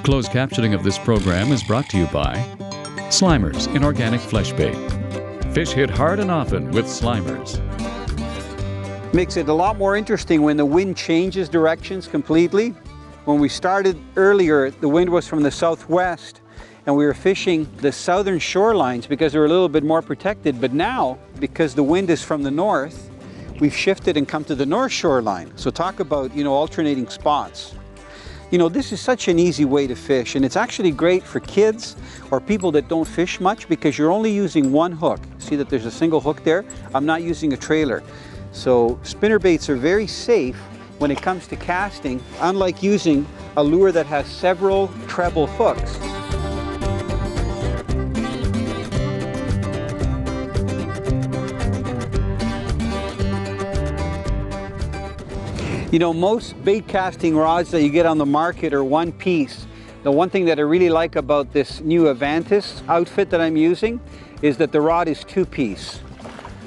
Closed captioning of this program is brought to you by Slimers in Organic Flesh Bait. Fish hit hard and often with Slimers. Makes it a lot more interesting when the wind changes directions completely. When we started earlier, the wind was from the southwest and we were fishing the southern shorelines because they were a little bit more protected. But now, because the wind is from the north, we've shifted and come to the north shoreline. So talk about, alternating spots. This is such an easy way to fish, and it's actually great for kids or people that don't fish much because you're only using one hook. See that there's a single hook there? I'm not using a trailer. So spinnerbaits are very safe when it comes to casting, unlike using a lure that has several treble hooks. Most bait casting rods that you get on the market are one piece. The one thing that I really like about this new Avantis outfit that I'm using is that the rod is two-piece.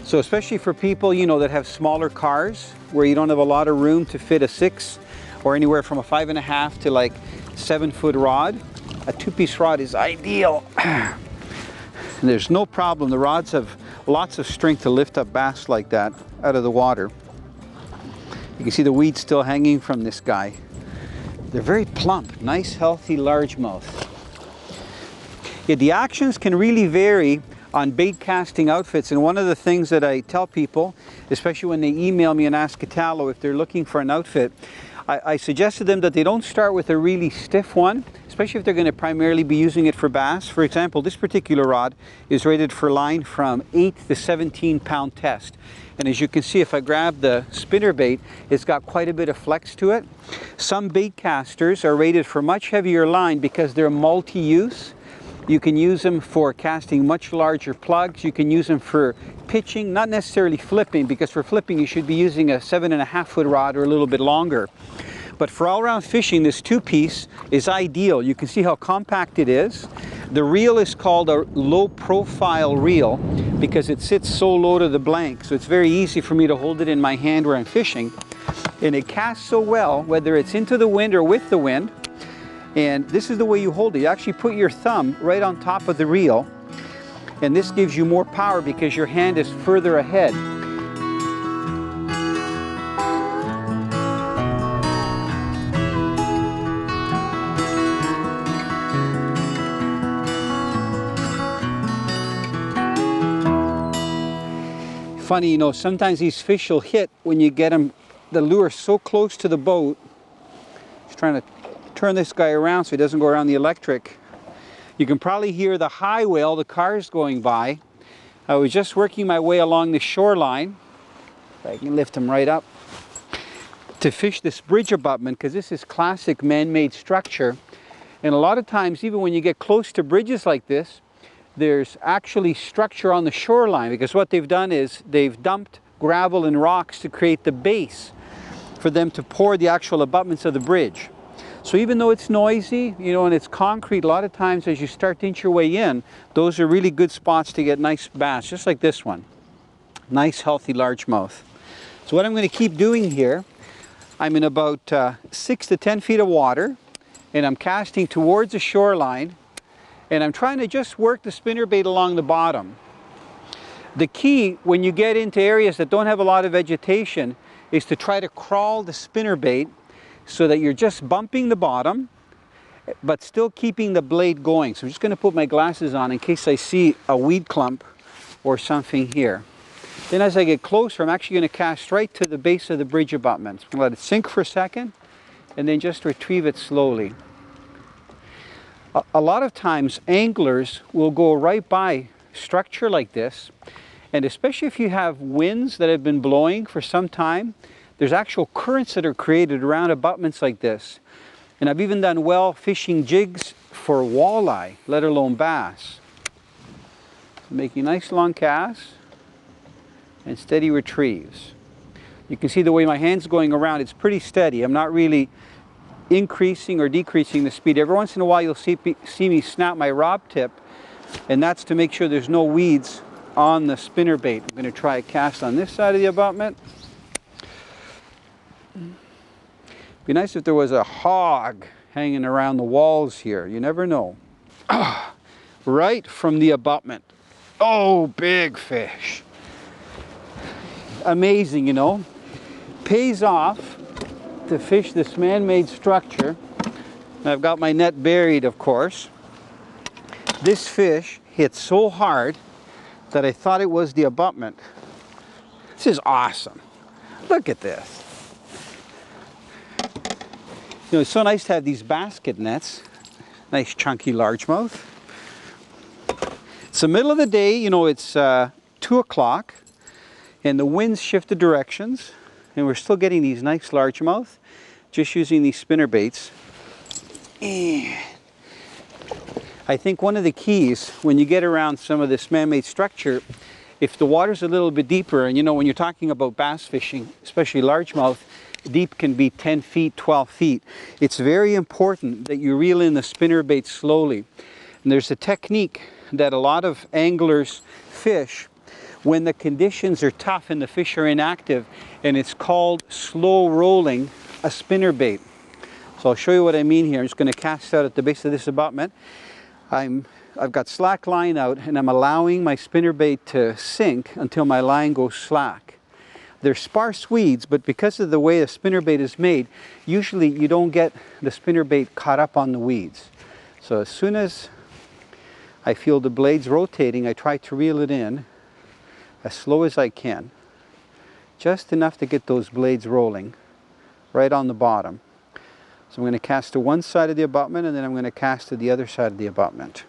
So especially for people, that have smaller cars where you don't have a lot of room to fit a 6 or anywhere from a 5.5 to like 7-foot rod, a two-piece rod is ideal. And there's no problem. The rods have lots of strength to lift up bass like that out of the water. You can see the weeds still hanging from this guy. They're very plump, nice, healthy largemouth. Yeah, the actions can really vary on bait casting outfits, and one of the things that I tell people, especially when they email me and ask Italo if they're looking for an outfit, I suggest to them that they don't start with a really stiff one, especially if they're going to primarily be using it for bass. For example, this particular rod is rated for line from 8 to 17 pound test. And as you can see, if I grab the spinnerbait, it's got quite a bit of flex to it. Some bait casters are rated for much heavier line because they're multi-use. You can use them for casting much larger plugs. You can use them for pitching, not necessarily flipping, because for flipping you should be using a 7.5-foot rod or a little bit longer. But for all-around fishing, this two-piece is ideal. You can see how compact it is. The reel is called a low-profile reel because it sits so low to the blank, so it's very easy for me to hold it in my hand where I'm fishing. And it casts so well, whether it's into the wind or with the wind. And this is the way you hold it. You actually put your thumb right on top of the reel, and this gives you more power because your hand is further ahead. Funny, sometimes these fish will hit when you get them, the lure so close to the boat. Just trying to turn this guy around so he doesn't go around the electric. You can probably hear the high whale, the cars going by. I was just working my way along the shoreline. If I can lift him right up to fish this bridge abutment, because this is classic man-made structure. And a lot of times, even when you get close to bridges like this, there's actually structure on the shoreline, because what they've done is they've dumped gravel and rocks to create the base for them to pour the actual abutments of the bridge. So even though it's noisy, and it's concrete, a lot of times as you start to inch your way in, those are really good spots to get nice bass, just like this one. Nice, healthy largemouth. So what I'm going to keep doing here, I'm in about 6 to 10 feet of water, and I'm casting towards the shoreline, and I'm trying to just work the spinnerbait along the bottom. The key when you get into areas that don't have a lot of vegetation is to try to crawl the spinnerbait so that you're just bumping the bottom, but still keeping the blade going. So I'm just going to put my glasses on in case I see a weed clump or something here. Then as I get closer, I'm actually going to cast right to the base of the bridge abutment. I'm going to let it sink for a second, and then just retrieve it slowly. A lot of times anglers will go right by structure like this, and especially if you have winds that have been blowing for some time, there's actual currents that are created around abutments like this. And I've even done well fishing jigs for walleye, let alone bass. Making nice long casts and steady retrieves. You can see the way my hand's going around, it's pretty steady. I'm not really increasing or decreasing the speed. Every once in a while you'll see me snap my rod tip, and that's to make sure there's no weeds on the spinnerbait. I'm going to try a cast on this side of the abutment. Be nice if there was a hog hanging around the walls here. You never know. Right from the abutment. Oh, big fish. Amazing, you know. Pays off to fish this man-made structure. I've got my net buried, of course. This fish hit so hard that I thought it was the abutment. This is awesome. Look at this. You know, it's so nice to have these basket nets. Nice chunky largemouth. It's the middle of the day, you know, it's 2 o'clock and the winds shifted directions and we're still getting these nice largemouth just using these spinner baits. And I think one of the keys when you get around some of this man-made structure, if the water's a little bit deeper, and you know when you're talking about bass fishing, especially largemouth, deep can be 10 feet, 12 feet. It's very important that you reel in the spinner bait slowly. And there's a technique that a lot of anglers fish when the conditions are tough and the fish are inactive, and it's called slow rolling a spinner bait. So I'll show you what I mean here. I'm just going to cast out at the base of this abutment. I've got slack line out and I'm allowing my spinner bait to sink until my line goes slack. They're sparse weeds, but because of the way a spinner bait is made, usually you don't get the spinner bait caught up on the weeds. So as soon as I feel the blades rotating, I try to reel it in as slow as I can. Just enough to get those blades rolling right on the bottom. So I'm going to cast to one side of the abutment and then I'm going to cast to the other side of the abutment.